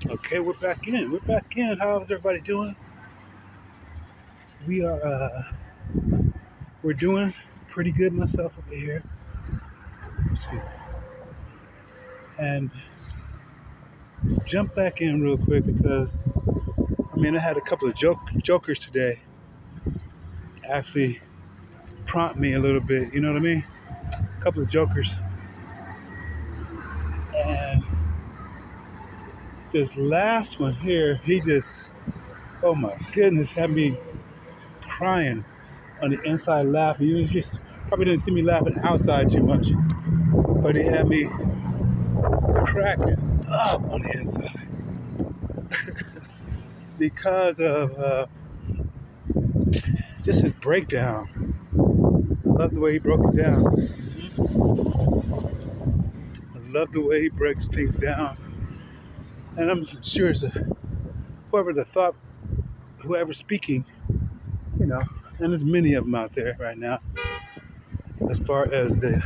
Okay, we're back in. We're back in. How's everybody doing? We are we're doing pretty good myself over here. Let's see. And jump back in real quick because I had a couple of jokers today actually prompt me a little bit, you know what I mean? A couple of jokers. And this last one here, he just oh my goodness, had me crying on the inside laughing. You just probably didn't see me laughing outside too much, but he had me cracking up on the inside because of just his breakdown. I love the way he broke it down. I love the way he breaks things down. And I'm sure it's whoever's speaking, you know, and there's many of them out there right now, as far as the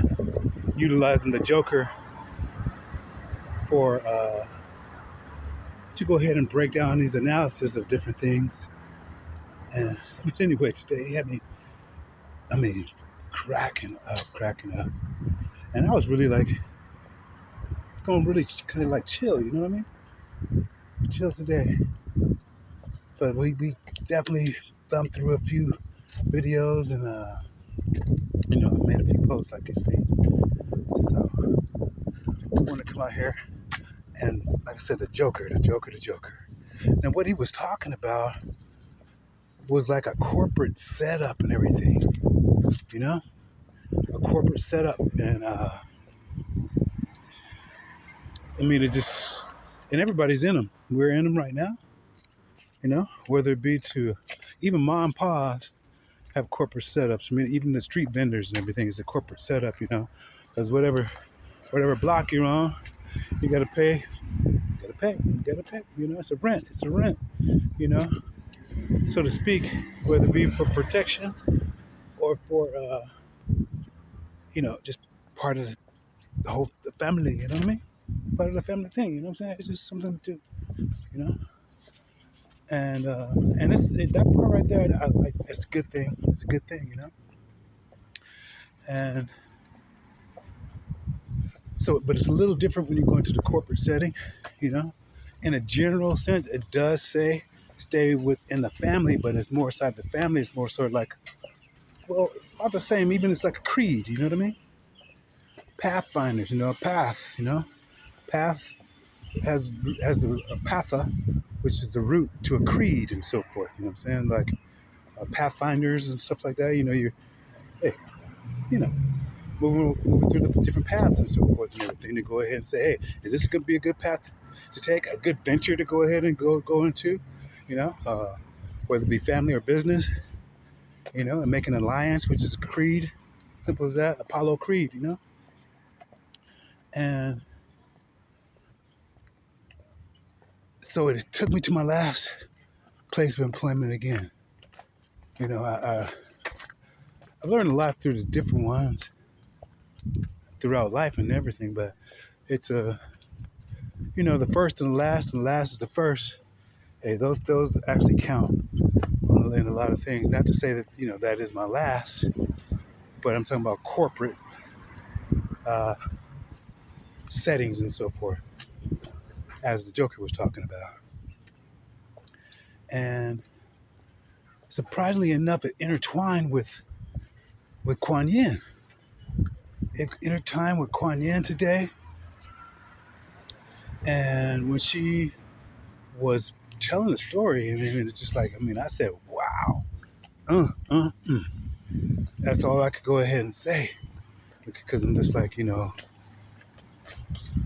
utilizing the Joker for to go ahead and break down these analysis of different things. And but anyway, today he had me, cracking up. And I was really like going really kind of like chill, you know what I mean? Chill today. But we definitely thumbed through a few videos and made a few posts like you see. So I want to come out here and like I said, the Joker. And what he was talking about was like a corporate setup and everything, you know? A corporate setup and it just and everybody's in them. We're in them right now, you know, whether it be to even mom and pa's have corporate setups. Even the street vendors and everything is a corporate setup, you know, because whatever block you're on, you gotta pay, you know, it's a rent, you know, so to speak, whether it be for protection or for, just part of the family, you know what I mean? Part of the family thing, you know what I'm saying? It's just something to, you know, and that part right there, I like. It's a good thing. It's a good thing, you know. And so, but it's a little different when you go into the corporate setting, you know. In a general sense, it does say stay within the family, but it's more inside the family. It's more sort of like, well, about the same. Even it's like a creed, you know what I mean? Pathfinders, you know, a path, you know, path has the patha, which is the root to a creed and so forth. You know what I'm saying? Like pathfinders and stuff like that. You know, hey, you know, moving through the different paths and so forth and everything to go ahead and say, hey, is this going to be a good path to take, a good venture to go ahead and go into, you know, whether it be family or business, you know, and make an alliance, which is a creed, simple as that, Apollo creed, you know, and so it took me to my last place of employment again. You know, I've learned a lot through the different ones throughout life and everything, but it's the first and the last is the first. Hey, those actually count in a lot of things. Not to say that, you know, that is my last, but I'm talking about corporate settings and so forth, as the Joker was talking about. And surprisingly enough, it intertwined with Kuan Yin. It intertwined with Kuan Yin today. And when she was telling the story, it's just like, I said, wow. That's all I could go ahead and say. Because I'm just like, you know,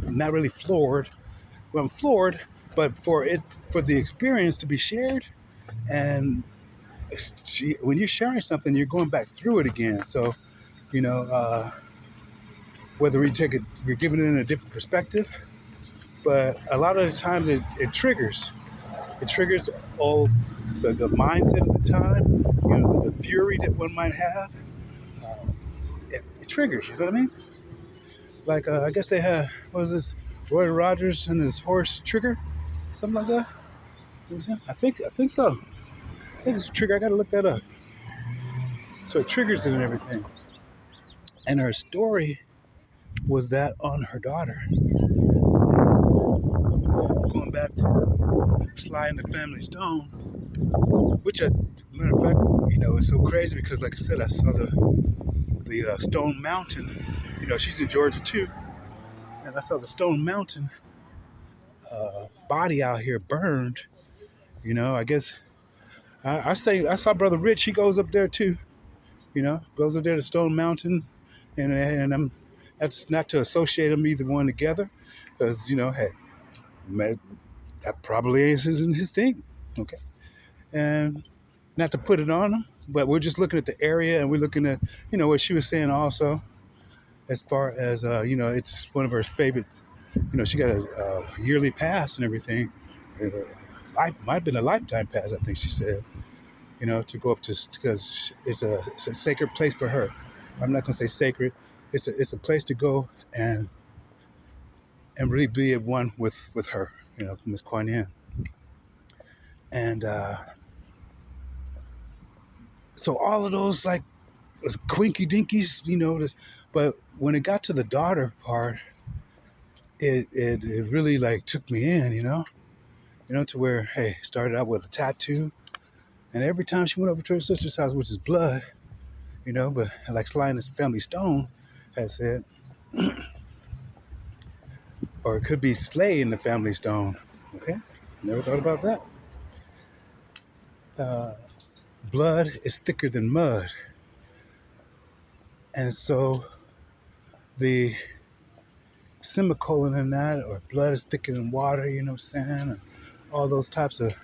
I'm not really floored. Well, I'm floored, but for the experience to be shared, and when you're sharing something, you're going back through it again. So, you know, whether you're giving it in a different perspective, but a lot of the times it triggers all the mindset at the time, you know, the fury that one might have. It triggers, you know what I mean? Like, I guess they had, what was this, Roy Rogers and his horse Trigger? something like that. I think so. I think it's a trigger. I gotta look that up. So it triggers it and everything. And her story was that on her daughter. Going back to Sly and the Family Stone, which, matter of fact, it's so crazy because, like I said, I saw the Stone Mountain. She's in Georgia too, and I saw the Stone Mountain body out here burned. I guess I saw Brother Rich. He goes up there too. Goes up there to Stone Mountain, and I'm that's not to associate them either one together, because hey, that probably isn't his thing. Okay, and not to put it on him, but we're just looking at the area, and we're looking at what she was saying also, as far as it's one of her favorite. She got a yearly pass and everything. Might have been a lifetime pass, I think she said. To go up to, because it's a sacred place for her. I'm not gonna say sacred. It's a place to go and really be at one with her. Miss Kuan Yin. And so all of those like was quinky dinkies, but when it got to the daughter part, it really like took me in, to where, hey, started out with a tattoo, and every time she went over to her sister's house, which is blood, but like Sly and his Family Stone had said, or it could be Slay in the Family Stone. Okay, never thought about that. Blood is thicker than mud, and so the semicolon in that, or blood is thicker than water, what I'm saying, and all those types of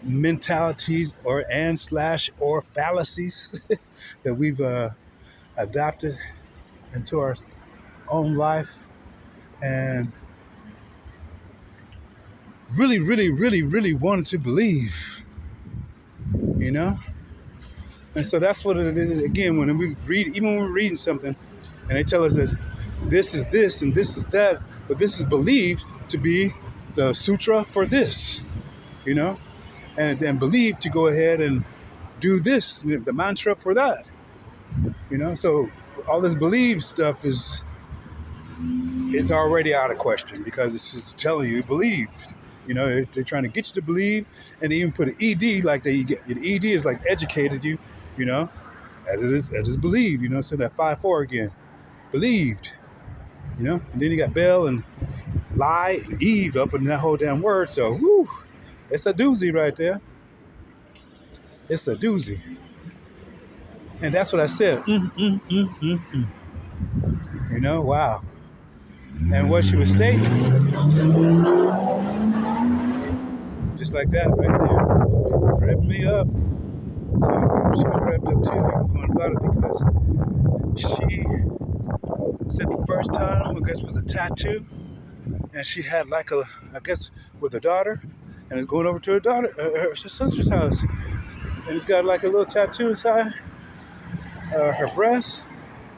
mentalities or fallacies that we've adopted into our own life, and really, really, really, really wanted to believe, And so that's what it is. Again, when we read, even when we're reading something, and they tell us that this is this and this is that, but this is believed to be the sutra for this, and believed to go ahead and do this, the mantra for that, So all this believe stuff is already out of question, because it's just telling you believed. They're trying to get you to believe, and they even put an ED, like an ED is like educated you, as it is believed, so that 5-4 again, believed, and then you got Bell and lie and Eve up in that whole damn word. So, whoo, it's a doozy right there. It's a doozy. And that's what I said. Wow. And what she was stating, just like that right there, revved me up. So she was revved up too, going about it, because she said the first time, I guess, was a tattoo, and she had like I guess, with her daughter, and it's going over to her sister's house, and it's got like a little tattoo inside her breast,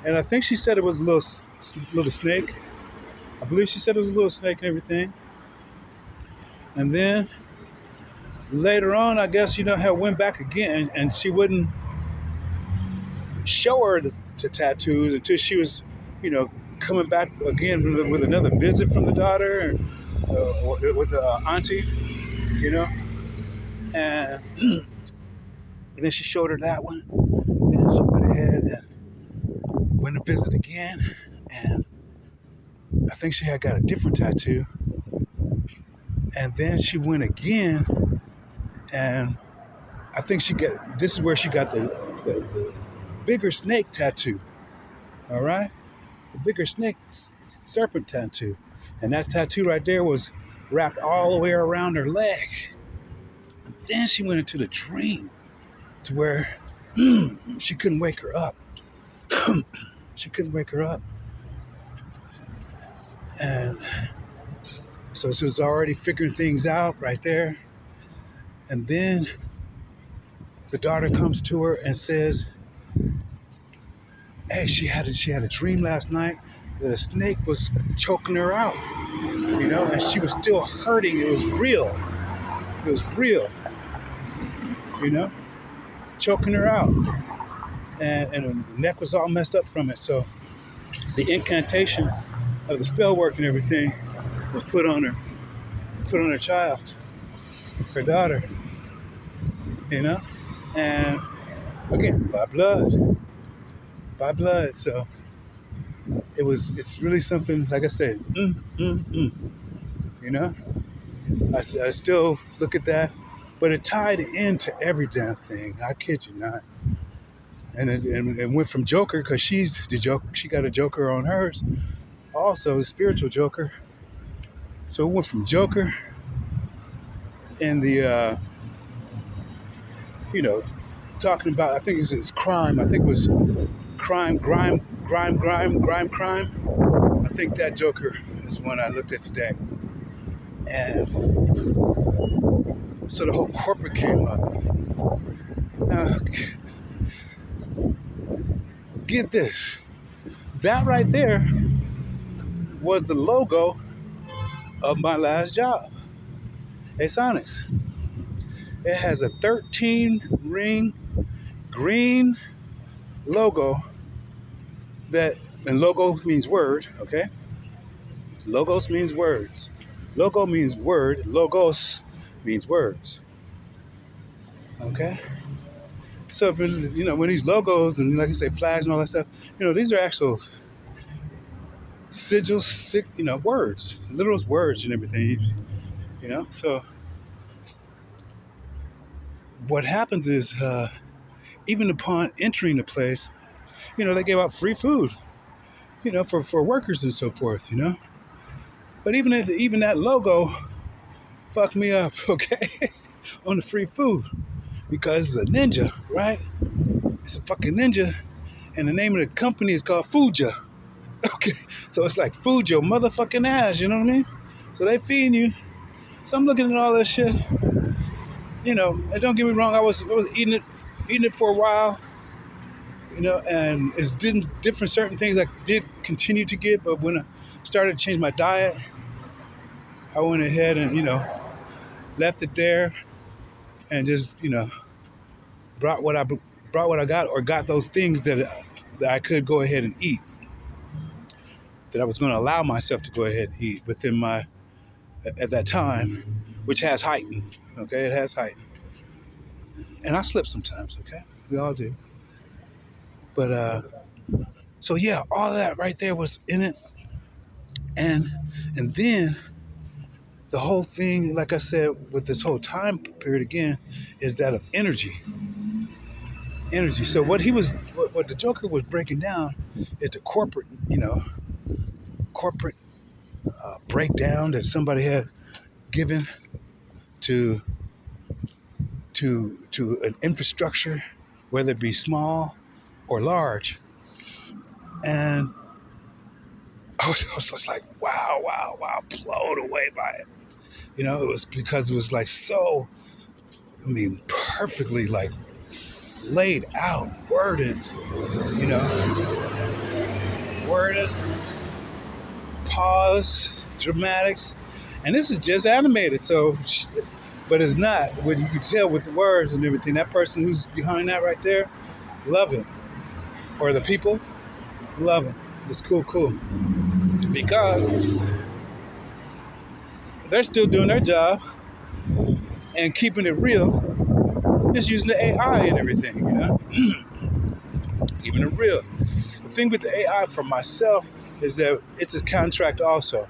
and I think she said it was a little snake. I believe she said it was a little snake and everything. And then later on, I guess, had went back again, and she wouldn't show her the tattoos until she was, coming back again with another visit from the daughter, or with the auntie, and then she showed her that one. Then she went ahead and went to visit again, and I think she had got a different tattoo. And then she went again, and I think this is where she got the bigger snake tattoo. All right? The bigger snake serpent tattoo. And that tattoo right there was wrapped all the way around her leg. And then she went into the dream to where she couldn't wake her up. She couldn't wake her up. And so she was already figuring things out right there. And then the daughter comes to her and says, hey, she had a dream last night the snake was choking her out, and she was still hurting. It was real. It was real, you know, choking her out. And her neck was all messed up from it. So the incantation of the spell work and everything was put on her child, her daughter, and again, by blood. So it's really something, like I said, you know, I still look at that, but it tied into every damn thing. I kid you not. And it went from Joker, because she's the joke. She got a Joker on hers, also a spiritual Joker. So it went from Joker and the talking about, I think it's crime. I think it was crime. I think that Joker is one I looked at today. And so the whole corporate came up. Now, get this. That right there was the logo of my last job, Sonics. It has a 13-ring green logo and logo means word, okay? Logos means words. Logo means word. Logos means words. Okay? So if when these logos and, like you say, flags and all that stuff, these are actual sigils, words, literal words and everything. So what happens is, even upon entering the place, they gave out free food, for workers and so forth, But even that logo fucked me up, okay, on the free food, because it's a ninja, right? It's a fucking ninja, and the name of the company is called Fuja. Okay, so it's like food your motherfucking ass, you know what I mean? So they feeding you. So I'm looking at all this shit, and don't get me wrong, I was eating it for a while, and it's different certain things I did continue to get, but when I started to change my diet, I went ahead and, left it there and just, brought what I got, or got those things that I could go ahead and eat, that I was going to allow myself to go ahead and eat within at that time, which has heightened, okay? It has heightened. And I slip sometimes, okay? We all do. But, so yeah, all that right there was in it. And then the whole thing, like I said, with this whole time period again, is that of energy. Energy. So what the Joker was breaking down is the corporate breakdown that somebody had given to an infrastructure, whether it be small or large. And I was just like, wow, blown away by it. It was because it was like so, perfectly like laid out, worded, worded, pause, dramatics. And this is just animated, so, but it's not. What you can tell with the words and everything, that person who's behind that right there, love it. Or the people, love it. It's cool. Because they're still doing their job and keeping it real, just using the AI and everything, keeping it real. The thing with the AI for myself is that it's a contract also.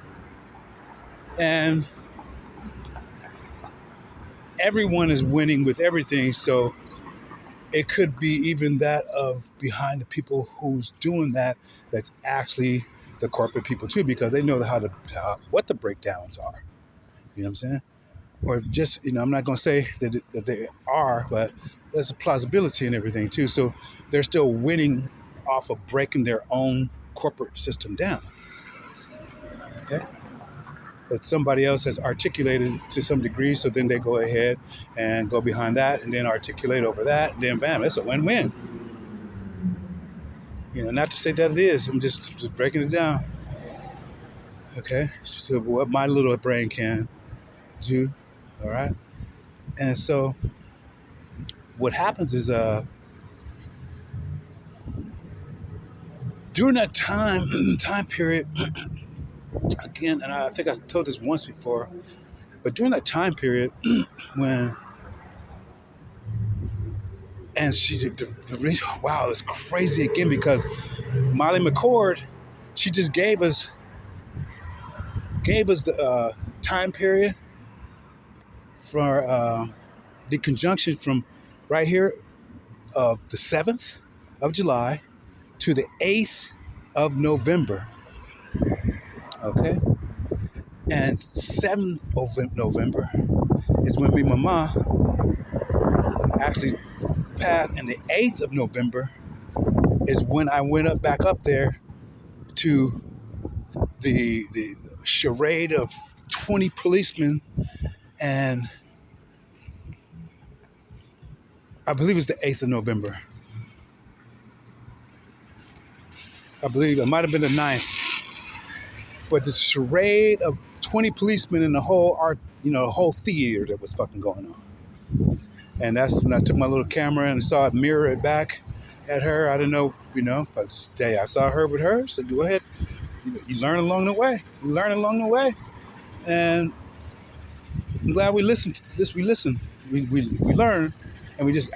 And everyone is winning with everything, so it could be even that of behind the people who's doing that's actually the corporate people too, because they know what the breakdowns are. You know what I'm saying? Or just, I'm not going to say that they are, but there's a plausibility and everything too. So they're still winning off of breaking their own corporate system down. Okay? That somebody else has articulated to some degree, so then they go ahead and go behind that and then articulate over that, and then bam, it's a win-win. Not to say that it is, I'm just breaking it down. Okay, so what my little brain can do, all right. And so what happens is, during that time period, again, and I think I told this once before, but during that time period when, and the reason, wow, it's crazy again because Molly McCord, she just gave us the time period for the conjunction from right here of the 7th of July to the 8th of November. Okay, and 7th of November is when me mama actually passed, and the 8th of November is when I went back up there to the charade of 20 policemen, and I believe it's the 8th of November. I believe it might have been the 9th, but the charade of 20 policemen in the whole art, the whole theater that was fucking going on. And that's when I took my little camera and saw it mirror it back at her. I didn't know, but today I saw her with her. So go ahead, you learn along the way. You learn along the way, and I'm glad we listened to this. We listen, we learn, and we just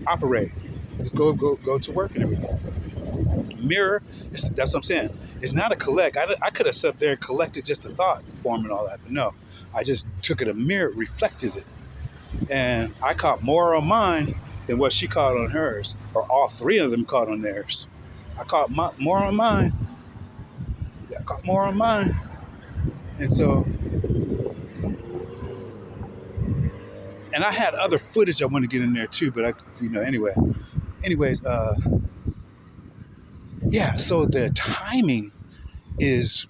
operate. Just go to work and everything. Mirror, that's what I'm saying. It's not a collect. I could have sat there and collected just the thought form and all that, but no. I just took it a mirror, reflected it. And I caught more on mine than what she caught on hers, or all three of them caught on theirs. I caught more on mine. Yeah, I caught more on mine. And so, and I had other footage I want to get in there too, but anyways, yeah, so the timing is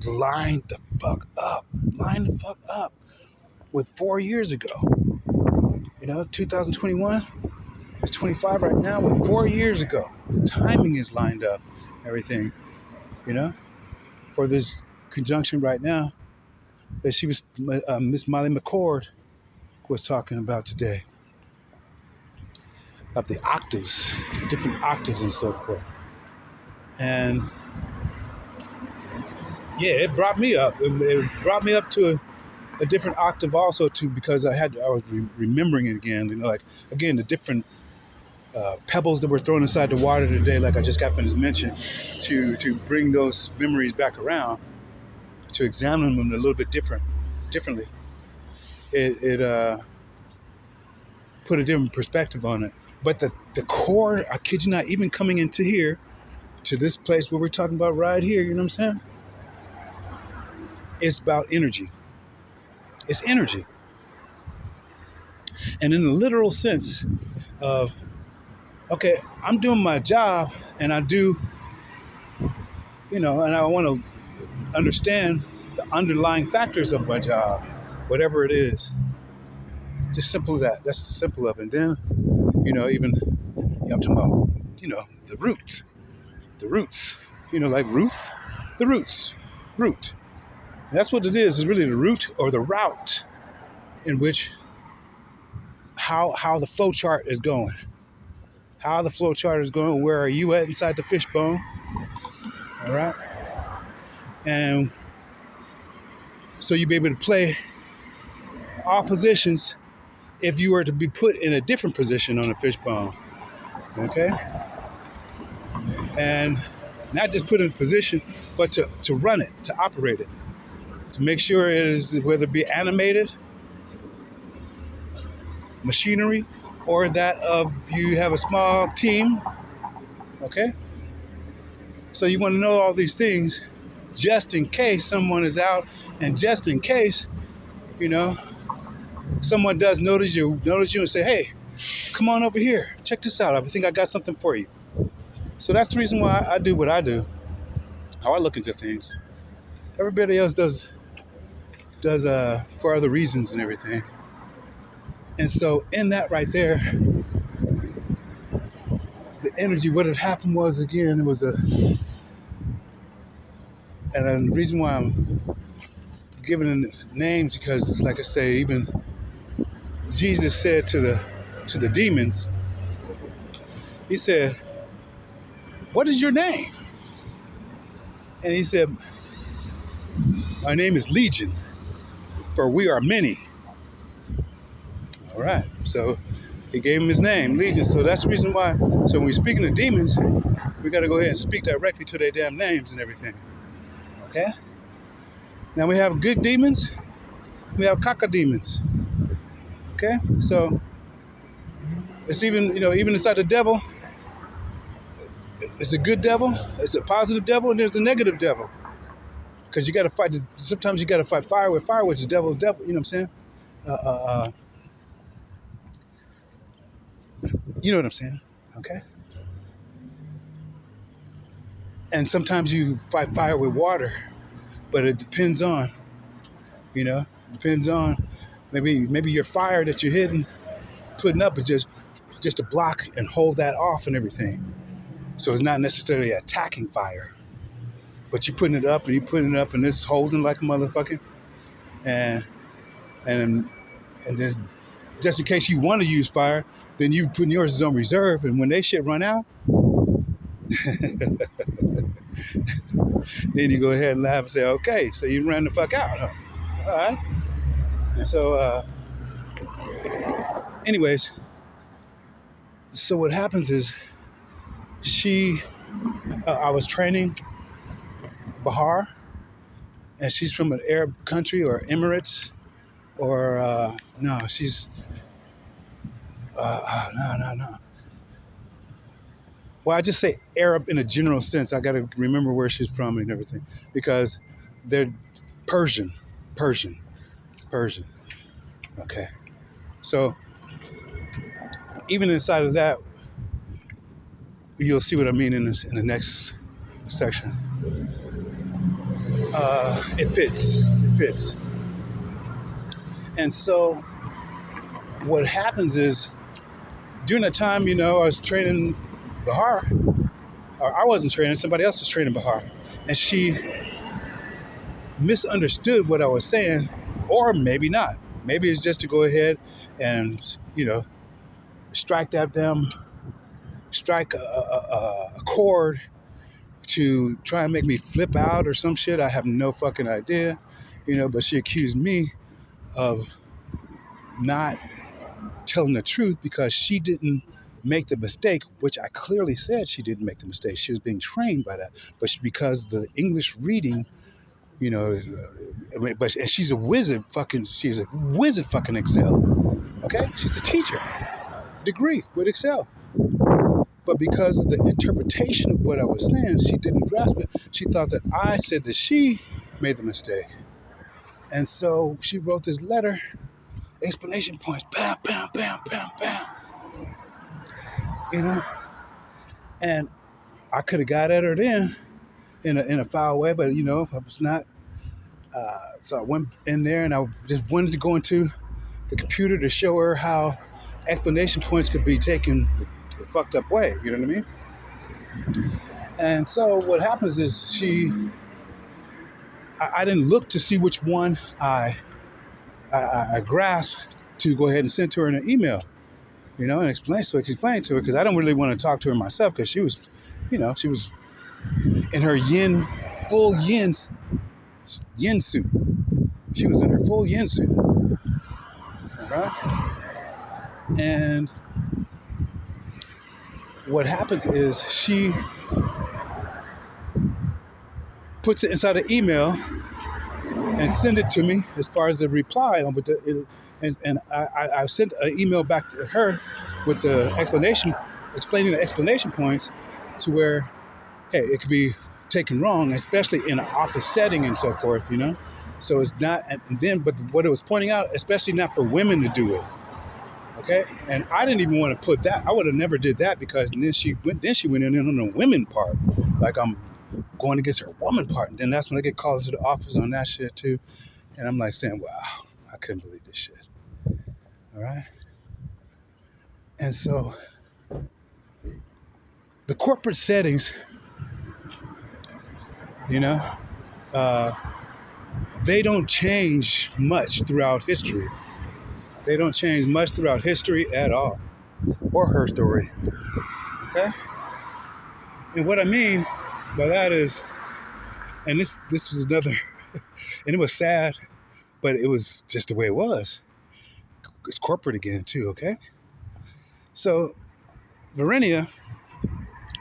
lined the fuck up with 4 years ago. 2021 is 25 right now, with 4 years ago. The timing is lined up, everything, for this conjunction right now that she was, Miss Molly McCord was talking about today, of the octaves, different octaves and so forth. And yeah, it brought me up. It brought me up to a different octave also too, because I was remembering it again. Again, the different pebbles that were thrown inside the water today, like I just got finished mentioning, to bring those memories back around, to examine them a little bit differently. It put a different perspective on it. But the core, I kid you not, even coming into here, to this place where we're talking about right here, you know what I'm saying? It's about energy. It's energy. And in the literal sense of, okay, I'm doing my job, and I do, and I want to understand the underlying factors of my job, whatever it is. Just simple as that. That's the simple of it. And then, even, I'm talking about, the roots. The roots. Like Ruth, the roots. Root. And that's what it is really the root or the route in which how the flow chart is going. How the flow chart is going, where are you at inside the fishbone? All right. And so you'll be able to play all positions if you were to be put in a different position on a fishbone. Okay? And not just put in a position, but to run it, to operate it, to make sure it is, whether it be animated machinery or that of you have a small team. Okay? So you want to know all these things just in case someone is out, and just in case, someone does notice you and say, hey, come on over here, check this out, I think I got something for you. So that's the reason why I do what I do, how I look into things. Everybody else does for other reasons and everything. And so in that right there, the energy, what had happened was, again, And then the reason why I'm giving them names because, like I say, even Jesus said to the demons, he said, "What is your name?" And he said, "My name is Legion, for we are many." All right. So he gave him his name, Legion. So that's the reason why. So when we're speaking to demons, we got to go ahead and speak directly to their damn names and everything. Okay. Now we have good demons. We have caca demons. Okay. So it's even, even inside the devil, it's a good devil, it's a positive devil, and there's a negative devil. Because you got to fight. Sometimes you got to fight fire with fire, which is devil. You know what I'm saying? Uh, uh, uh, you know what I'm saying? Okay. And sometimes you fight fire with water, but it depends on, depends on maybe your fire that you're hitting, putting up is just to block and hold that off and everything. So it's not necessarily attacking fire, but you're putting it up and you're putting it up and it's holding like a motherfucker. And and and then just in case you want to use fire, then you putting yours on reserve. And when they shit run out, then you go ahead and laugh and say, okay, so you ran the fuck out, huh? All right. And so, anyways, so what happens is I was training Bahar, and she's from an Arab country or Emirates, or no, she's, no. Well, I just say Arab in a general sense. I got to remember where she's from and everything because they're Persian, Persian, Persian. Okay. So even inside of that, you'll see what I mean in the next section. It fits. It fits. And so what happens is during that time, I was training Bahar. Or I wasn't training, somebody else was training Bahar. And she misunderstood what I was saying, or maybe not. Maybe it's just to go ahead and, strike a chord to try and make me flip out or some shit. I have no fucking idea, but she accused me of not telling the truth because she didn't make the mistake, which I clearly said she didn't make the mistake. She was being trained by that. But because the English reading, and she's a wizard fucking Excel. Okay? She's a teacher. Degree with Excel. But because of the interpretation of what I was saying, she didn't grasp it. She thought that I said that she made the mistake. And so she wrote this letter, explanation points, bam, bam, bam, bam, bam. And I could have got at her then in a foul way, but I was not. So I went in there and I just wanted to go into the computer to show her how explanation points could be taken a fucked up way. You know what I mean? And so what happens is I didn't look to see which one I grasped to go ahead and send to her in an email, and explain to her because I don't really want to talk to her myself because she was in her full yin suit. She was in her full yin suit, all right? And what happens is she puts it inside an email and send it to me as far as the reply. And I sent an email back to her with the explaining the explanation points to where, hey, it could be taken wrong, especially in an office setting and so forth, So it's not, but what it was pointing out, especially not for women to do it. Okay, and I didn't even want to put that. I would have never did that because then she went in on the women part, like I'm going against her woman part, and then that's when I get called to the office on that shit too, and I'm like saying, wow, I couldn't believe this shit. All right, and so the corporate settings, uh, they don't change much throughout history. They don't change much throughout history at all, or her story. Okay? And what I mean by that is, and this was another, and it was sad, but it was just the way it was. It's corporate again too, okay? So Verenia,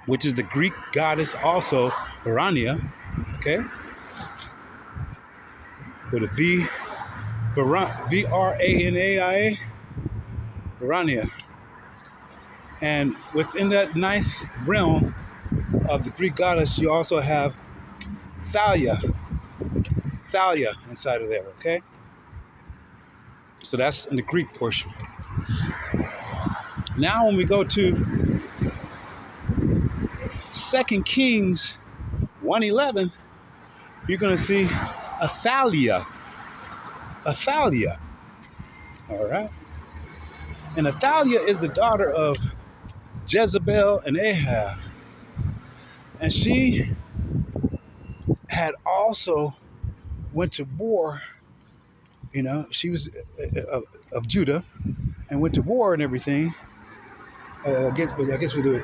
which is the Greek goddess also, Verania, okay? With a V, Vranaia, Verania. And within that ninth realm of the Greek goddess, you also have Thalia inside of there, okay? So that's in the Greek portion. Now when we go to 2 Kings 1:11, you're going to see Athaliah. All right? And Athaliah is the daughter of Jezebel and Ahab. And she had also went to war, she was of Judah and went to war and everything, I guess with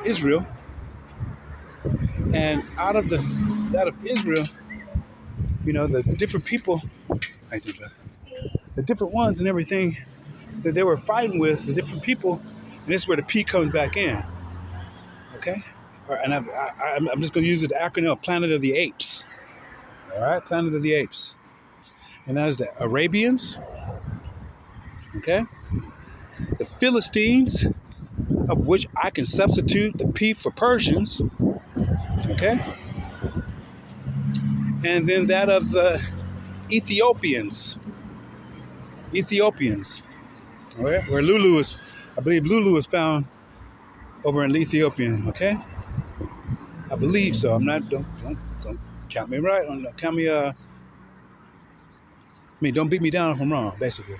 Israel. And out of Israel, the different people, the different ones and everything that they were fighting with, the different people, and this is where the P comes back in. Okay? All right, and I'm just going to use the acronym of Planet of the Apes. All right? Planet of the Apes. And that is the Arabians, okay? The Philistines, of which I can substitute the P for Persians, okay? And then that of the Ethiopians, all right? Where I believe Lulu is found over in Ethiopia, okay? I believe so. I'm not, don't count me right. Don't beat me down if I'm wrong, basically.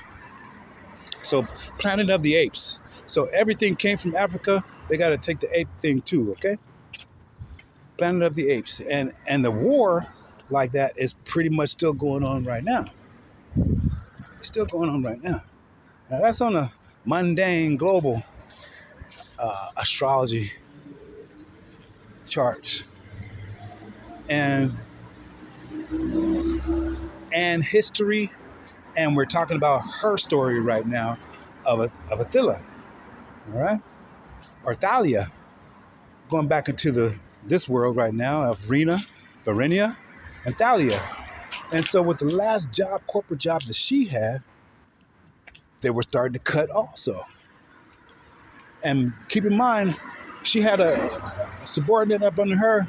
So, Planet of the Apes. So everything came from Africa. They got to take the ape thing too, okay? Planet of the Apes. And the war like that is pretty much still going on right now. It's still going on right now. Now that's on a mundane global astrology charts. And history, and we're talking about her story right now of Attila, all right, or Thalia, going back into this world right now of Verenia, and Thalia. And so with the last corporate job that she had, they were starting to cut also. And keep in mind, she had a subordinate up under her,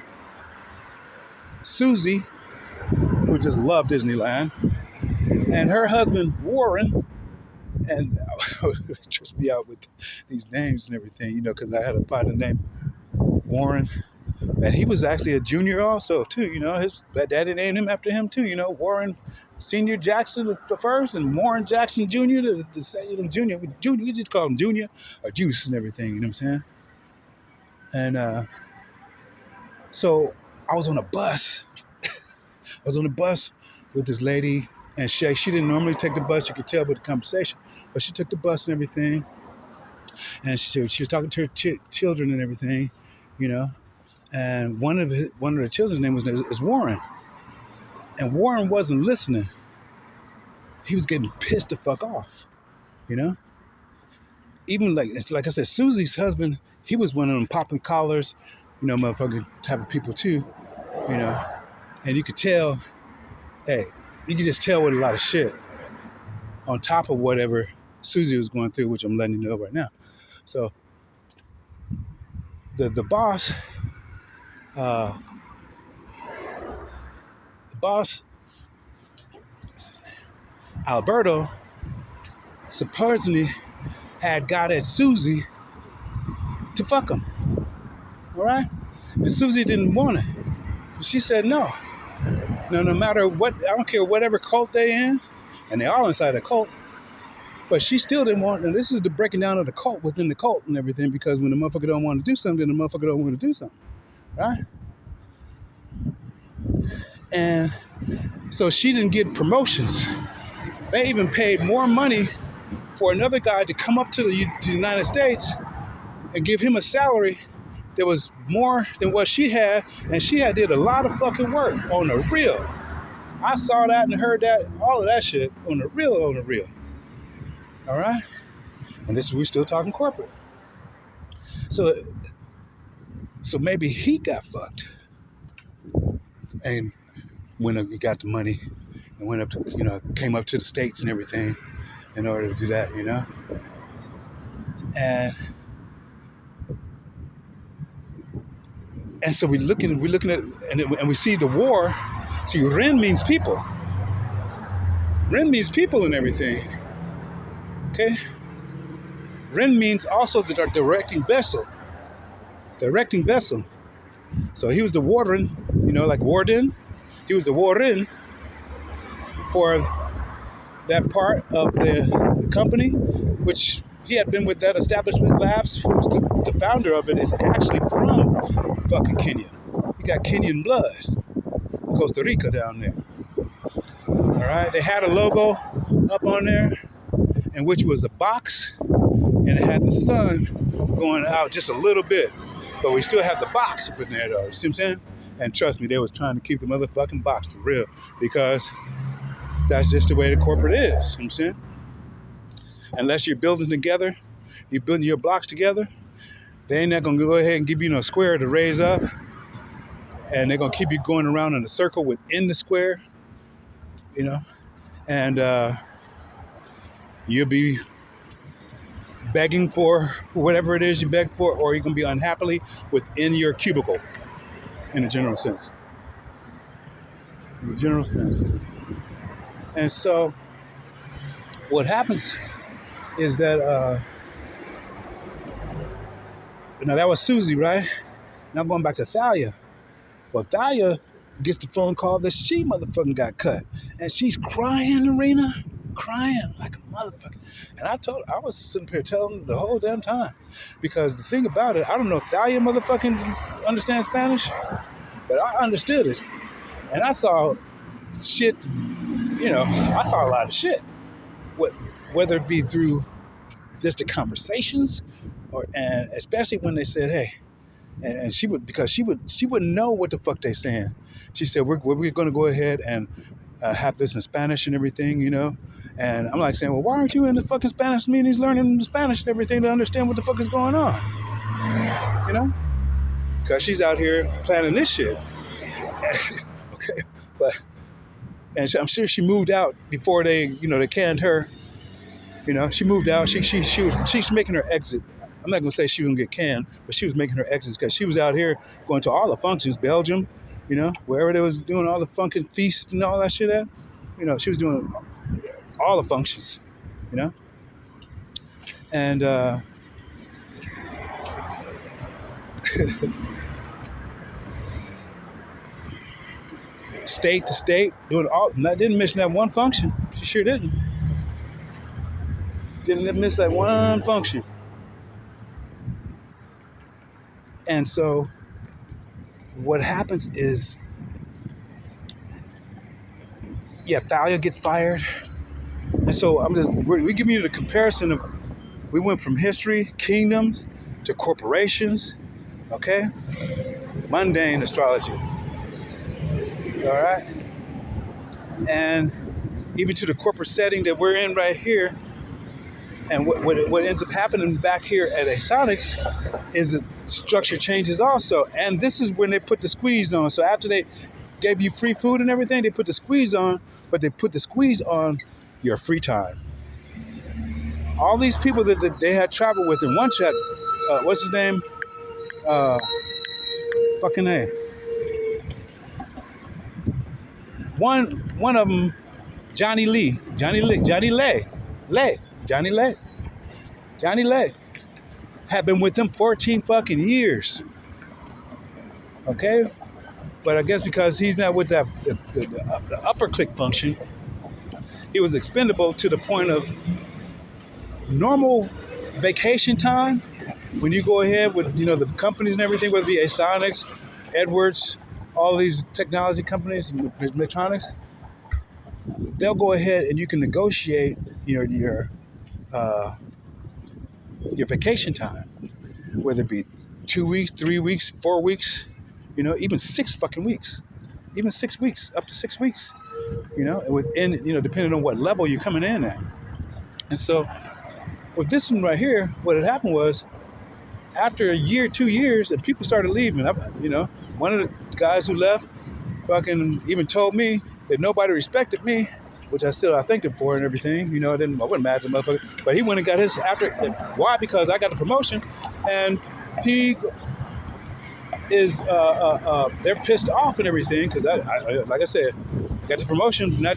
Susie, who just loved Disneyland, and her husband Warren, and it trips me out with these names and everything, because I had a partner named Warren, and he was actually a junior also too. His daddy named him after him too. Warren Senior Jackson the first, and Warren Jackson Junior the junior. We just call him Junior or Juice and everything. You know what I'm saying? And so I was on a bus. With this lady, and she didn't normally take the bus. You could tell by the conversation, but she took the bus and everything. And she was talking to her children and everything, And one of the children's name is Warren, and Warren wasn't listening. He was getting pissed the fuck off, Even like I said, Susie's husband, he was one of them popping collars, motherfucking type of people too, And you could tell. Hey, you can just tell with a lot of shit on top of whatever Susie was going through, which I'm letting you know right now. So the boss, Alberto, supposedly had got at Susie to fuck him. All right? And Susie didn't want it. She said no. Now, no matter what, I don't care whatever cult they in, and they all inside a cult, but she still didn't want, and this is the breaking down of the cult within the cult and everything, because when the motherfucker don't want to do something, then the motherfucker don't want to do something, right? And so she didn't get promotions. They even paid more money for another guy to come up to the United States and give him a salary that was more than what she had, and she had did a lot of fucking work on the real. I saw that and heard that, all of that shit on the real, all right? And we're still talking corporate. So maybe he got fucked and went up, he got the money and went up to, came up to the States and everything in order to do that, And so we're looking at, and we see the war. See, Ren means people. Ren means people and everything. Okay? Ren means also the directing vessel. Directing vessel. So he was the warden, like warden. He was the warden for that part of the company, which he had been with that establishment labs, who's the founder of it is actually from fucking Kenya. He got Kenyan blood. Costa Rica down there. All right, they had a logo up on there, and which was a box, and it had the sun going out just a little bit, but we still have the box up in there though. You see what I'm saying? And trust me, they was trying to keep the motherfucking box for real, because that's just the way the corporate is. You know what I'm saying? Unless you're building together, you're building your blocks together, they ain't not gonna go ahead and give you no square to raise up, and they're gonna keep you going around in a circle within the square, and you'll be begging for whatever it is you beg for, or you're gonna be unhappily within your cubicle, in a general sense. And so what happens is that now that was Susie, right? Now I'm going back to Thalia. Well, Thalia gets the phone call that she motherfucking got cut, and she's crying, Arena, crying like a motherfucker. And I was sitting here telling the whole damn time, because the thing about it, I don't know if Thalia motherfucking understands Spanish, but I understood it, and I saw shit. I saw a lot of shit, whether it be through just the conversations, and especially when they said, "Hey," and she would, because she wouldn't know what the fuck they saying. She said, "We're going to go ahead and have this in Spanish and everything," And I'm like saying, "Well, why aren't you in the fucking Spanish meetings learning the Spanish and everything to understand what the fuck is going on?" Because she's out here planning this shit. Okay, and I'm sure she moved out before they canned her. She moved out. She's making her exit. I'm not gonna say she was gonna get canned, but she was making her exits because she was out here going to all the functions, Belgium, wherever they was doing all the fucking feasts and all that shit at. She was doing all the functions, and state to state, doing all. Didn't miss that one function. She sure didn't. Didn't miss that one function. And so what happens is, Thalia gets fired. And so we're giving you the comparison of, we went from history, kingdoms, to corporations, okay? Mundane astrology. All right? And even to the corporate setting that we're in right here. And what ends up happening back here at Asonics is that structure changes also. And this is when they put the squeeze on. So after they gave you free food and everything, they put the squeeze on, but they put the squeeze on your free time. All these people that they had traveled with in one chat, what's his name? Fucking name. One of them, Johnny Lay, had been with them 14 fucking years. Okay? But I guess because he's not with the upper click function, he was expendable to the point of normal vacation time. When you go ahead with, the companies and everything, whether it be Asonics, Edwards, all these technology companies, electronics, they'll go ahead and you can negotiate uh, your vacation time, whether it be 2 weeks, 3 weeks, 4 weeks, even 6 fucking weeks, even 6 weeks, up to 6 weeks, and within, depending on what level you're coming in at. And so with this one right here, what had happened was after a year, 2 years, and people started leaving. One of the guys who left fucking even told me that nobody respected me, which I thanked him for and everything. I wasn't mad at the motherfucker, but he went and got his after. Why? Because I got the promotion, and he is they're pissed off and everything because I like I said, got the promotion, not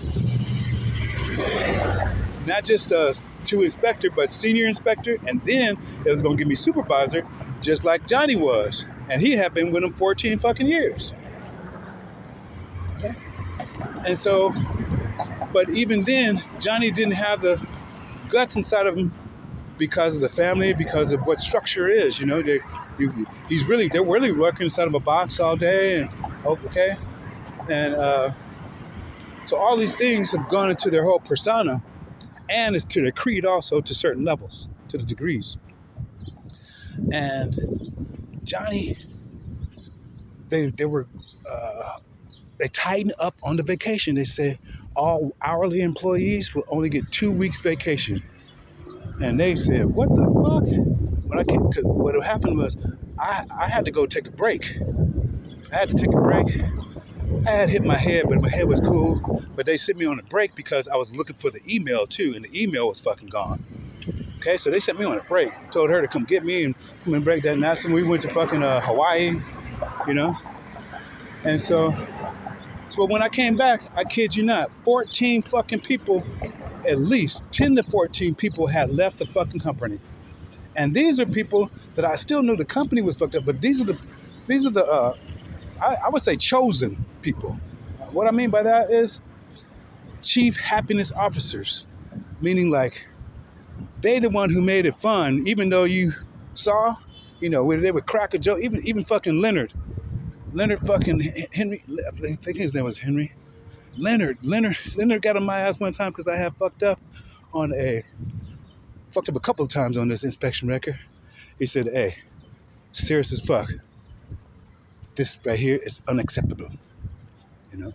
just to inspector, but senior inspector, and then it was going to give me supervisor, just like Johnny was, and he had been with him 14 fucking years. Okay. And so, but even then, Johnny didn't have the guts inside of him because of the family, because of what structure is. They're really working inside of a box all day, and okay, and so all these things have gone into their whole persona. And it's to their creed also, to certain levels, to the degrees. And Johnny, they tightened up on the vacation. They said all hourly employees will only get 2 weeks vacation. And they said, what the fuck? Because what happened was I had to go take a break. I had to take a break. I had hit my head, but my head was cool. But they sent me on a break because I was looking for the email too, and the email was fucking gone. Okay, so they sent me on a break. Told her to come get me and come and break that. And that's when we went to fucking Hawaii, And so when I came back, I kid you not, 14 fucking people, at least 10 to 14 people had left the fucking company. And these are people that I still knew the company was fucked up, but these are the I would say chosen people. What I mean by that is chief happiness officers, meaning like they the one who made it fun, even though you saw, where they would crack a joke, even fucking Leonard fucking Henry, I think his name was Henry. Leonard got on my ass one time because I had fucked up a couple of times on this inspection record. He said, hey, serious as fuck. This right here is unacceptable, and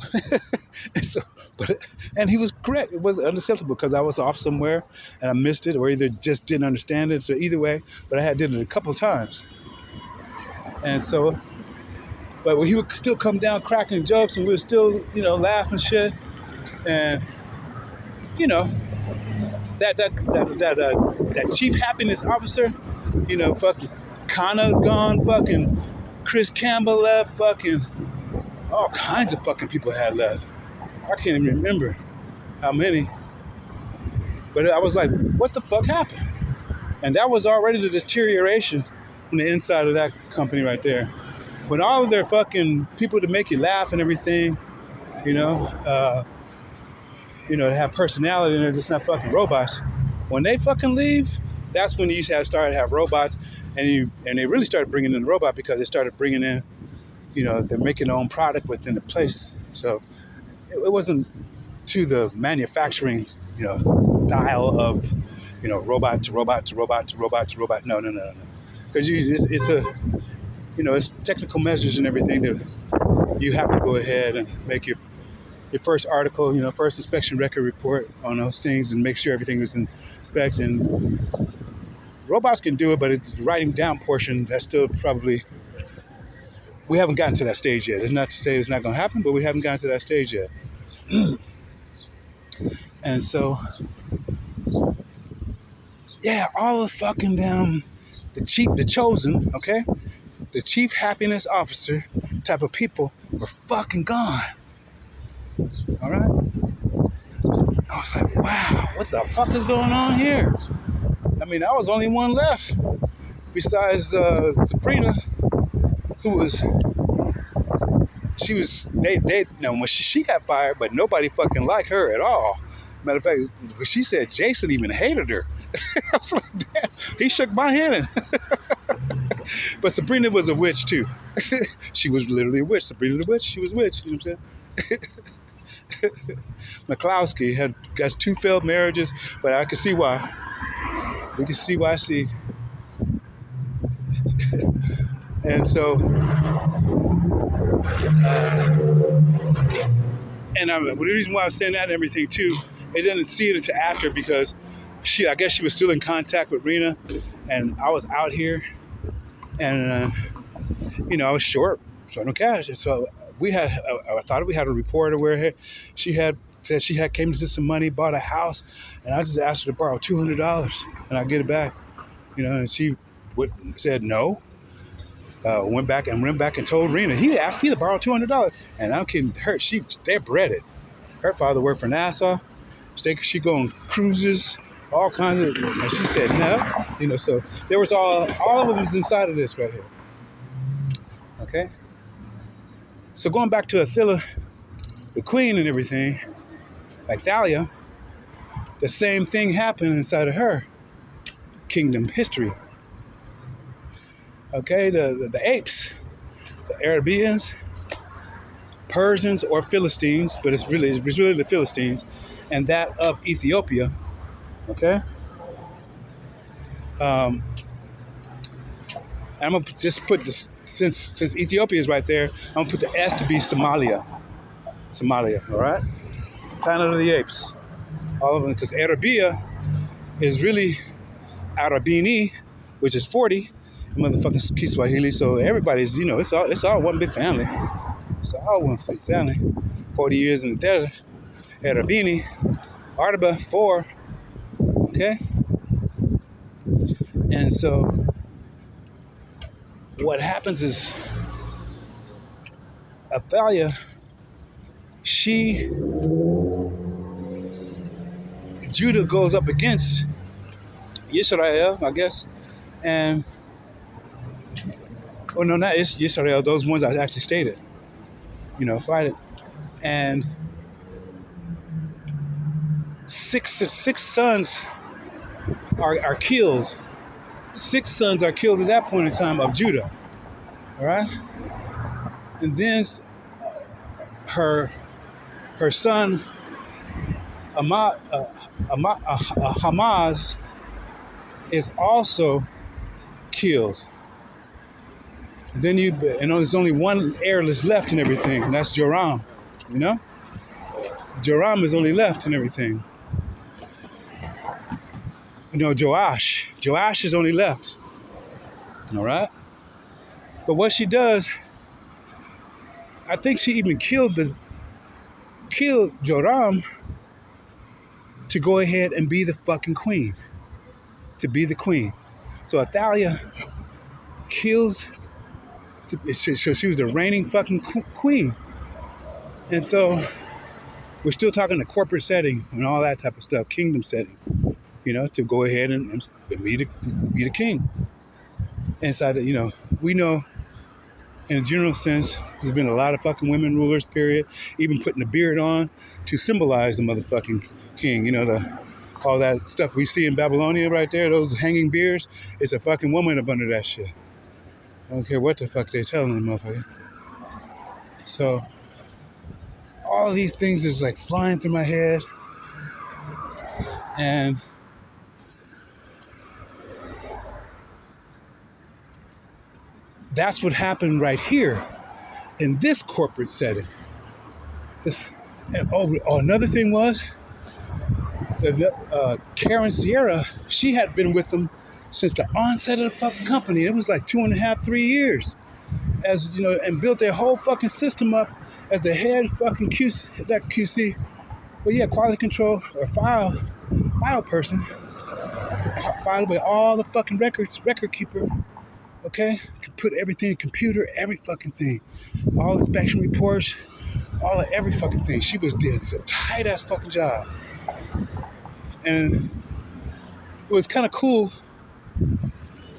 he was correct. It was unacceptable because I was off somewhere and I missed it, or either just didn't understand it. So either way, but I did it a couple of times, and so, but he would still come down cracking jokes, and we would still, laughing shit, and that chief happiness officer, fucking Kana's gone, fucking Chris Campbell left, fucking all kinds of fucking people had left. I can't even remember how many. But I was like, what the fuck happened? And that was already the deterioration from the inside of that company right there. When all of their fucking people to make you laugh and everything, to have personality and they're just not fucking robots. When they fucking leave, that's when you start to have robots. And they really started bringing in the robot because they started bringing in, they're making their own product within the place. So it wasn't to the manufacturing, style of, robot to robot to robot to robot to robot. No. Because it's technical measures and everything that you have to go ahead and make your first article, first inspection record report on those things and make sure everything is in specs. And robots can do it, but it's the writing down portion, that's still probably, we haven't gotten to that stage yet. It's not to say it's not going to happen, but we haven't gotten to that stage yet. And so, yeah, all the fucking the chosen, okay? The chief happiness officer type of people were fucking gone. All right? I was like, wow, what the fuck is going on here? I mean, I was only one left besides Sabrina, who was, when she got fired, but nobody fucking liked her at all. Matter of fact, she said Jason even hated her. I was like, damn, he shook my hand. But Sabrina was a witch too. She was literally a witch. Sabrina the witch, she was a witch. You know what I'm saying? McCloskey had got 2 failed marriages, but I can see why. We can see why she. And so, the reason why I was saying that and everything too, it didn't see it until after because I guess she was still in contact with Rena, and I was out here, and I was short no cash, and so I thought we had a reporter where she had said she had came to some money, bought a house, and I just asked her to borrow $200 and I get it back, and she said no. Went back and told Rena he asked me to borrow $200, and I'm kidding her. They're breaded. Her father worked for NASA. She go on cruises, all kinds of, and she said no. So there was all of them was inside of this right here. Okay. So going back to Attila, the queen and everything, like Thalia, the same thing happened inside of her kingdom history. Okay, the apes, the Arabians, Persians or Philistines, but it's really the Philistines, and that of Ethiopia. Okay. I'm gonna just put this since Ethiopia is right there. I'm gonna put the S to be Somalia. All right. Planet of the Apes, all of them, because Arabia is really Arabini, which is 40. Motherfucking Kiswahili, so everybody's, it's all one big family. It's all one big family. 40 years in the desert. Arabini, Arba, 4. Okay? And so, what happens is, Athalia, Judah goes up against Israel, I guess, and oh no, not Israel. Those ones I actually stated. Fight it, and six sons are killed. 6 sons are killed at that point in time of Judah. All right, and then her son Hamas is also killed. Then there's only one heirless left and everything, and that's Joram. Joram is only left and everything. Joash is only left. All right. But what she does, I think she even killed Joram to go ahead and be the fucking queen, to be the queen. So Athalia kills. So she was the reigning fucking queen. And so we're still talking the corporate setting and all that type of stuff, kingdom setting, to go ahead and be the king. Inside, we know in a general sense, there's been a lot of fucking women rulers, period, even putting the beard on to symbolize the motherfucking king. All that stuff we see in Babylonia right there, those hanging beards, it's a fucking woman up under that shit. I don't care what the fuck they telling them, motherfucker. So, all of these things is like flying through my head. And that's what happened right here in this corporate setting. Another thing was, Karen Sierra, she had been with them since the onset of the fucking company. It was like 2.5, 3 years, and built their whole fucking system up as the head fucking QC, quality control or file person, filed with all the fucking record keeper. Okay, could put everything in computer, every fucking thing, all inspection reports, all of every fucking thing. She did a tight ass fucking job, and it was kind of cool.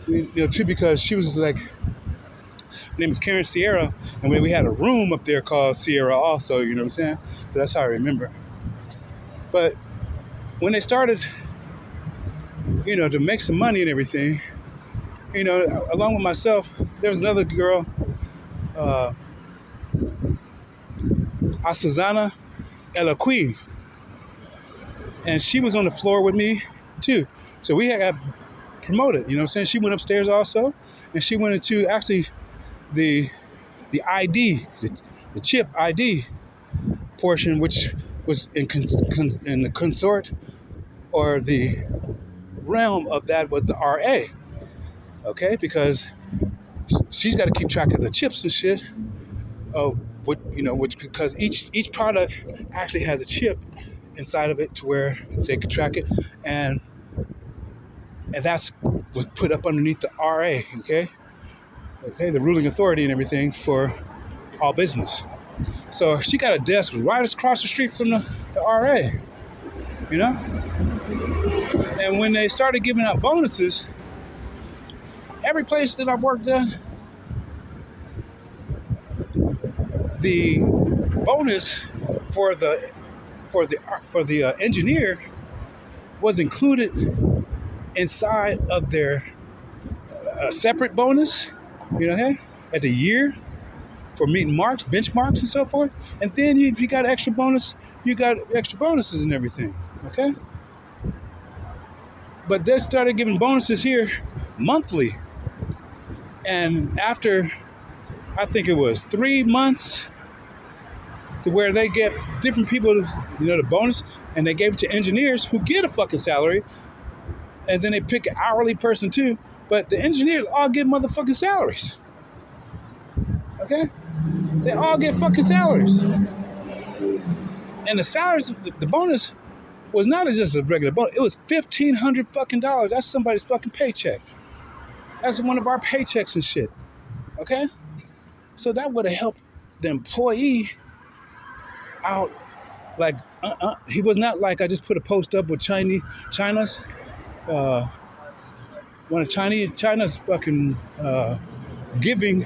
Too, because she was like, her name is Karen Sierra, and we had a room up there called Sierra also, you know what I'm saying? But that's how I remember. But when they started, to make some money and everything, You know, along with myself, there was another girl, uh, Susana Ella Queen, and she was on the floor with me too. So we had got promoted. You know what I'm saying? She went upstairs also, and she went into actually the the ID, the chip ID portion, which was in the consort or the realm of that was the RA. Okay, because she's got to keep track of the chips and shit of what which because each product actually has a chip inside of it to where they can track it, and that's was put up underneath the RA. Okay, the ruling authority and everything for all business. So she got a desk right across the street from the RA, you know. And when they started giving out bonuses, every place that I worked at, the bonus for the engineer was included inside of their separate bonus, hey, at the year for meeting marks, benchmarks, and so forth. And then if you got extra bonus, you got extra bonuses and everything, okay? But they started giving bonuses here monthly. And after, I think it was 3 months, to where they get different people, the bonus, and they gave it to engineers who get a fucking salary, and then they pick an hourly person too, but the engineers all get motherfucking salaries. Okay? They all get fucking salaries. And the salaries, the bonus was not just a regular bonus, it was $1,500 fucking dollars. That's somebody's fucking paycheck. That's one of our paychecks and shit. Okay? So that would have helped the employee out. Like, he was not like I just put a post up with China's one of China's fucking giving,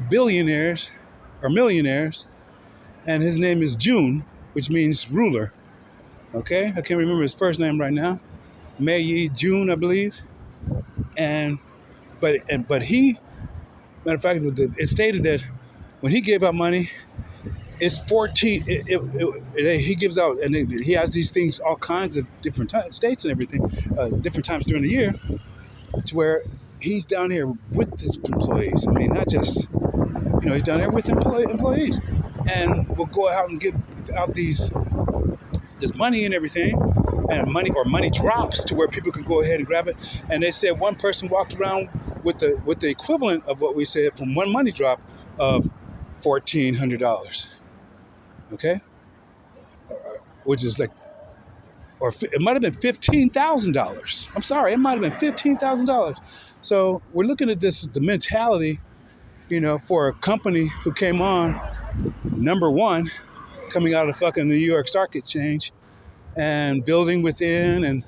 billionaires or millionaires, and his name is June, which means ruler. Okay, I can't remember his first name right now. Mei June, I believe. But he, matter of fact, it stated that when he gave out money, it's 14. He gives out, and he has these things, all kinds of different states and everything, different times during the year, to where he's down here with his employees. I mean, not just, he's down there with employees, and we'll go out and give out this money and everything, and money drops to where people can go ahead and grab it. And they said one person walked around with the equivalent of what we said from one money drop of $1,400. Okay, which is like, or it might have been $15,000. I'm sorry, it might have been $15,000. So we're looking at this, the mentality, for a company who came on number one, coming out of fucking the New York Stock Exchange, and building within, and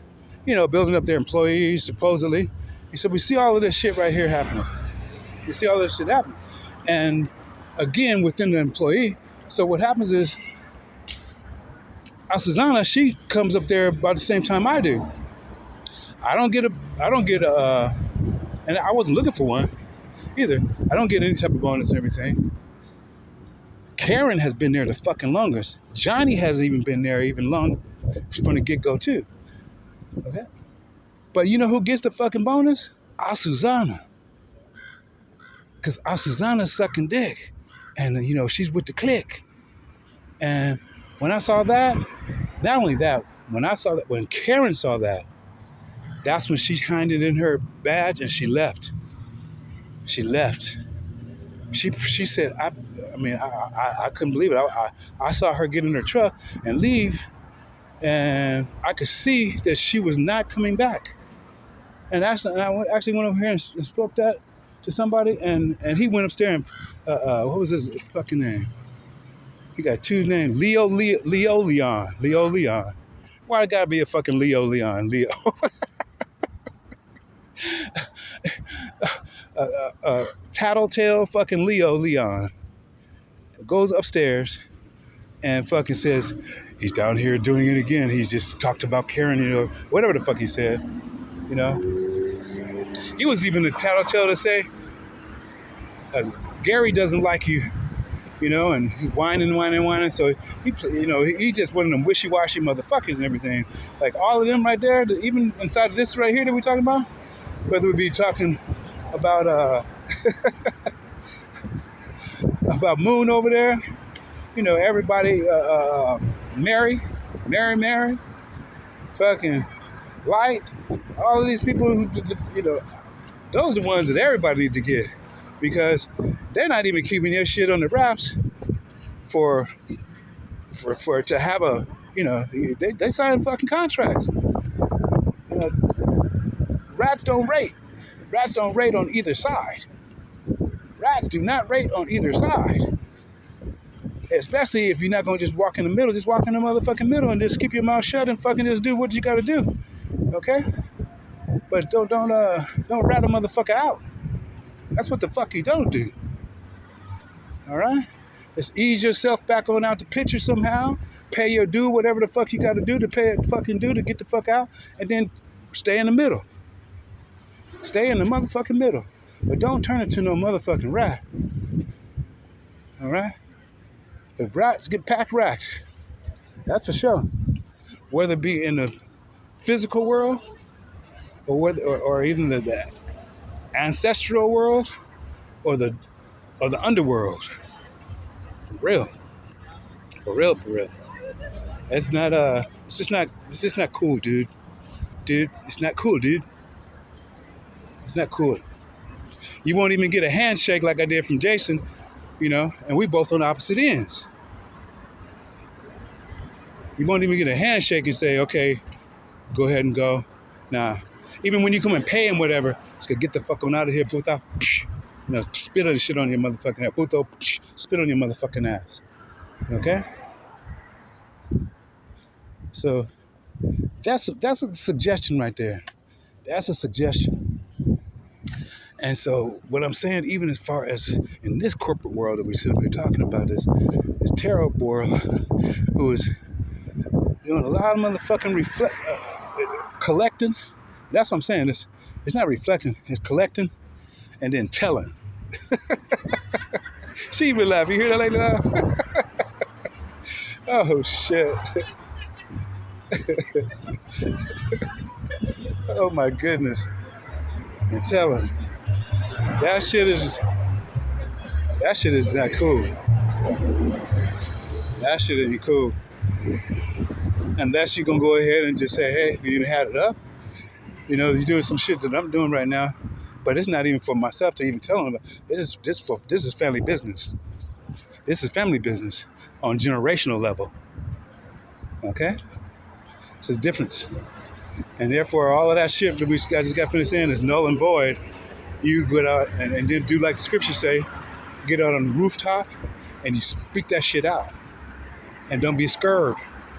building up their employees supposedly. He said, we see all of this shit right here happening. We see all this shit happening, and again within the employee. So what happens is, Susanna, she comes up there about the same time I do. I don't get and I wasn't looking for one either. I don't get any type of bonus and everything. Karen has been there the fucking longest. Johnny hasn't even been there even long from the get-go too. Okay? But you know who gets the fucking bonus? Susanna. Because Susanna's sucking dick. And she's with the clique. And when I saw that, not only that, when Karen saw that, that's when she handed in her badge and she left. She left. She said, I couldn't believe it. I saw her get in her truck and leave, and I could see that she was not coming back. And I actually went over here and spoke that to somebody, and he went upstairs and, what was his fucking name? He got two names, Leo Leon. Why it gotta be a fucking Leo Leon? Tattletale fucking Leo Leon goes upstairs and fucking says he's down here doing it again. He's just talked about Karen, whatever the fuck he said. You know, he was even the tattletale to say Gary doesn't like you. And he whining. So he just one of them wishy-washy motherfuckers and everything. Like all of them right there, even inside of this right here that we're talking about, whether we be talking about about Moon over there, everybody, Mary, fucking Light, all of these people who, those are the ones that everybody need to get, because they're not even keeping their shit on the wraps for to have a, they sign fucking contracts. Rats don't rate. Rats don't rate on either side. Rats do not rate on either side. Especially if you're not going to just walk in the middle. Just walk in the motherfucking middle and just keep your mouth shut and fucking just do what you got to do. Okay? But don't rat a motherfucker out. That's what the fuck you don't do. All right? Just ease yourself back on out the picture somehow. Pay your due, whatever the fuck you got to do to pay it fucking due to get the fuck out. And then stay in the middle. Stay in the motherfucking middle. But don't turn it to no motherfucking rat. All right? The rats get packed racked. That's for sure. Whether it be in the physical world or even the ancestral world or the underworld. For real. It's just not cool, dude. It's not cool, dude. It's not cool. You won't even get a handshake like I did from Jason, and we both on opposite ends. You won't even get a handshake and say, okay, go ahead and go. Nah. Even when you come and pay him whatever, it's gonna get the fuck on out of here, puto. Spit on the shit on your motherfucking ass. Puto, spit on your motherfucking ass. Okay? So that's a suggestion right there. That's a suggestion. And so what I'm saying, even as far as in this corporate world that we should be talking about, is tarot boy who is doing a lot of motherfucking collecting. That's what I'm saying. It's not reflecting. It's collecting and then telling. She even laugh. You hear that lady laugh? Oh shit. Oh my goodness. And telling. That shit is not cool. That shit ain't cool. Unless you're gonna go ahead and just say, hey, you had it up. You're doing some shit that I'm doing right now, but it's not even for myself to even tell them about. This is family business. This is family business on generational level. Okay? It's a difference. And therefore, all of that shit that I just got finished saying is null and void. You go out and then do like the scriptures say, get out on the rooftop and you speak that shit out. And don't be scared.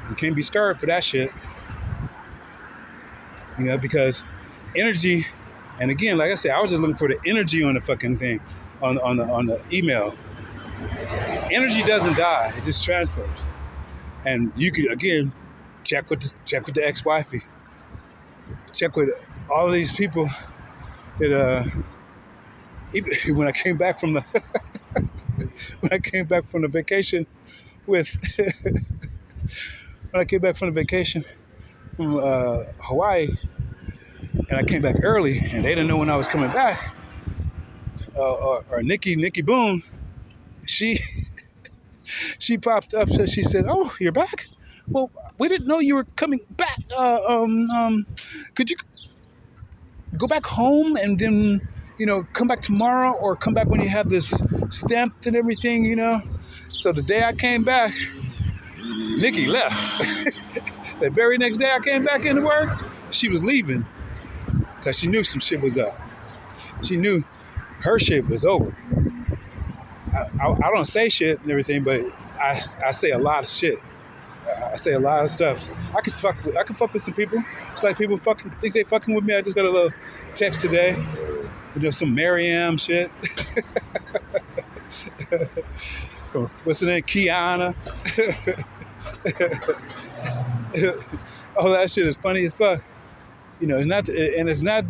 You can't be scared for that shit. Because energy, and again, like I said, I was just looking for the energy on the fucking thing, on the email. Energy doesn't die; it just transfers. And you could again check with the ex-wifey, check with all of these people that even when I came back from the vacation with when I came back from the vacation from Hawaii, and I came back early, and they didn't know when I was coming back. Or Nikki Boone, she popped up. So she said, "Oh, you're back? Well, we didn't know you were coming back. Could you go back home and then come back tomorrow, or come back when you have this stamped and everything, So the day I came back, Nikki left. The very next day I came back into work, she was leaving because she knew some shit was up. She knew her shit was over. I don't say shit and everything, but I say a lot of shit. I say a lot of stuff. I can fuck with some people. It's like people think they fucking with me. I just got a little text today. Some Mariam shit. What's her name? Kiana. All that shit is funny as fuck. It's not, and it's not.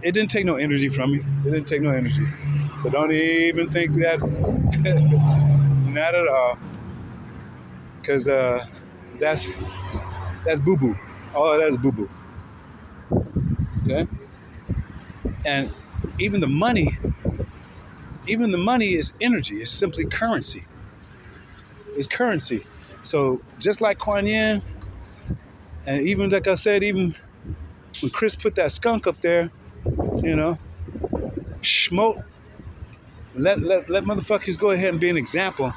It didn't take no energy from me. It didn't take no energy. So don't even think that. Not at all. Because that's boo boo. All of that is boo boo. Okay. And even the money is energy. It's simply currency. It's currency. So just like Kuan Yin, and even like I said, even when Chris put that skunk up there, smoke. Let motherfuckers go ahead and be an example,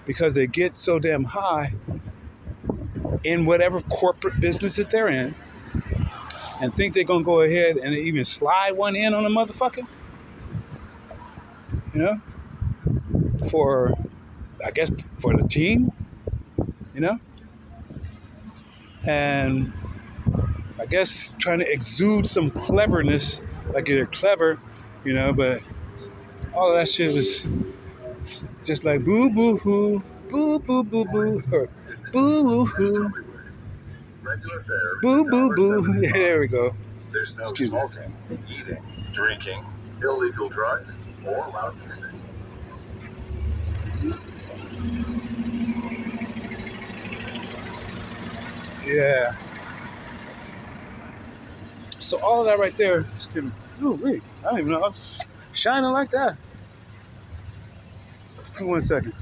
because they get so damn high in whatever corporate business that they're in, and think they're gonna go ahead and even slide one in on a motherfucker, for, I guess, for the team, and I guess trying to exude some cleverness, like they're clever, but all of that shit was just like boo boo hoo, boo boo boo boo, or boo hoo hoo, boo boo boo. Yeah, there we go. There's no smoking, eating, drinking, illegal drugs, or loud music. Yeah. So all of that right there, ooh, wait, I don't even know. I'm shining like that. Give me 1 second.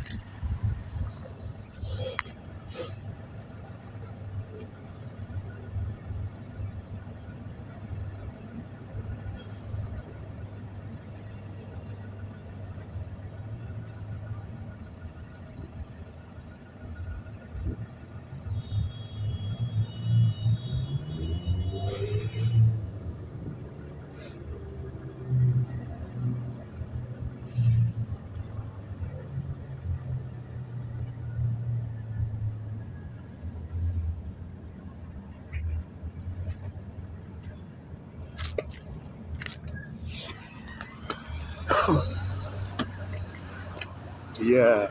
Yeah.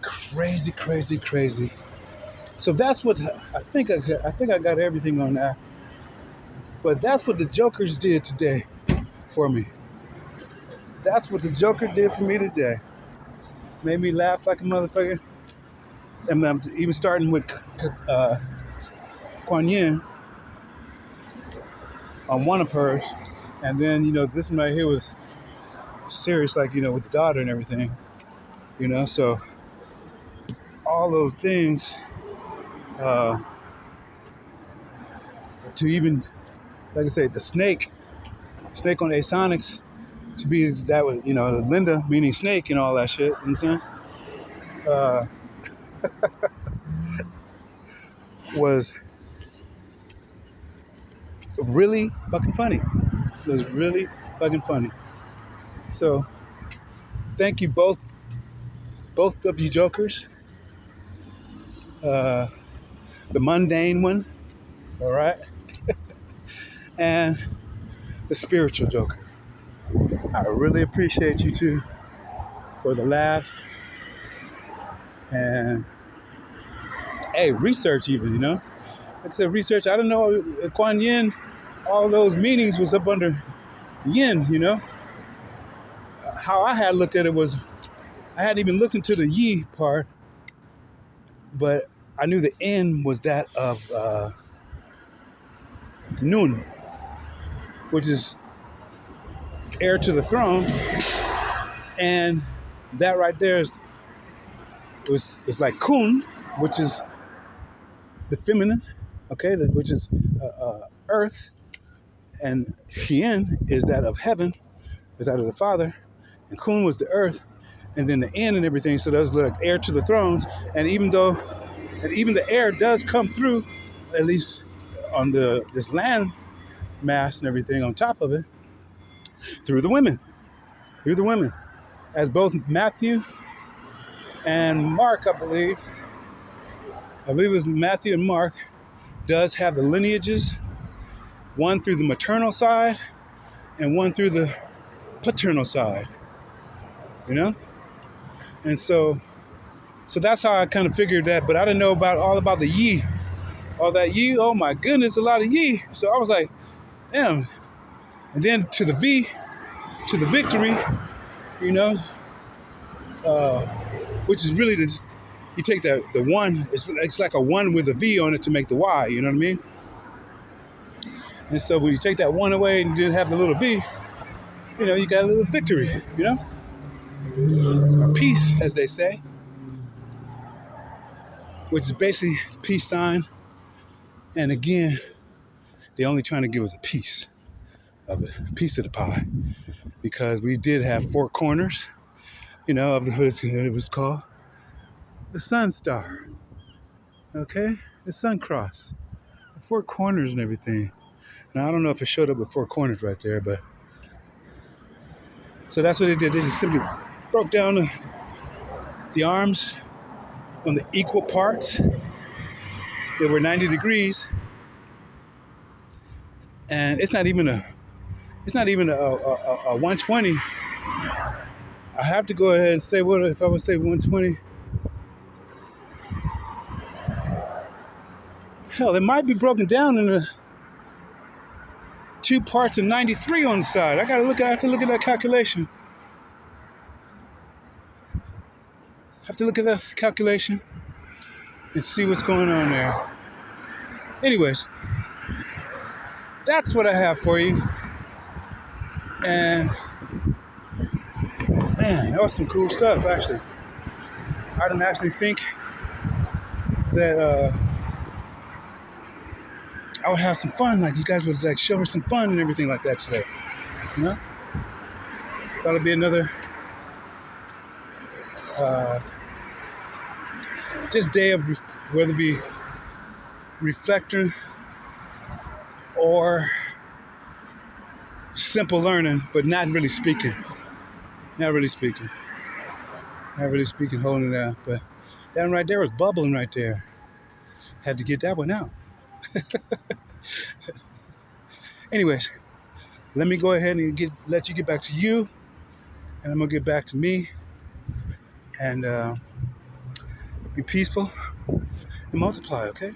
Crazy, crazy, crazy. So that's what I think. I think I got everything on that. But that's what the Jokers did today for me. That's what the Joker did for me today. Made me laugh like a motherfucker. And I'm even starting with Kuan Yin on one of hers. And then, this one right here was serious, like, with the daughter and everything. So all those things, to even, like I say, the snake on Asonics, to be that was, Linda meaning snake and all that shit, you know what I'm saying? Was really fucking funny. It was really fucking funny. So thank you both of you Jokers. The mundane one, all right, and the spiritual Joker. I really appreciate you two for the laugh and, hey, research even, Like I said, research. I don't know, Kuan Yin, all those meanings was up under Yin, How I had looked at it was, I hadn't even looked into the Yi part, but I knew the N was that of Nun, which is heir to the throne, and that right there is like Kun, which is the feminine, okay, which is earth, and Hien is that of heaven, is that of the Father, and Kun was the earth, and then the N and everything. So that's like heir to the thrones, and even the air does come through, at least on this land mass and everything on top of it, through the women, as both Matthew and Mark, I believe it was Matthew and Mark, does have the lineages, one through the maternal side and one through the paternal side, And so that's how I kind of figured that. But I didn't know all about the yi. All that yi, oh my goodness, a lot of yi. So I was like, damn. And then to the V, to the victory, you know, uh, which is really just, you take the one, it's like a one with a V on it to make the Y, you know what I mean? And so when you take that one away and you didn't have the little V, you know, you got a little victory, you know? Or peace, as they say, which is basically the peace sign. And again, they're only trying to give us a piece of it, a piece of the pie, because we did have 4 corners, you know, of what it was called the Sun Star, okay? The Sun Cross, the 4 corners and everything. Now, I don't know if it showed up with 4 corners right there, but so that's what they did. They just simply broke down the arms on the equal parts. They were 90 degrees, and it's not even a 120. I have to go ahead and say, what if I would say 120? Hell, it might be broken down into 2 parts of 93 on the side. I have to look at that calculation. Have to look at that calculation and see what's going on there. Anyways, that's what I have for you. And man, that was some cool stuff, actually. I didn't actually think that I would have some fun, like you guys would like show me some fun and everything like that today. You know? Thought it'd be another just day of whether it be reflecting or simple learning, but not really speaking. Not really speaking, holding it down. But that one right there was bubbling right there. Had to get that one out. Anyways, let me go ahead and let you get back to you, and I'm gonna get back to me, and be peaceful and multiply, okay?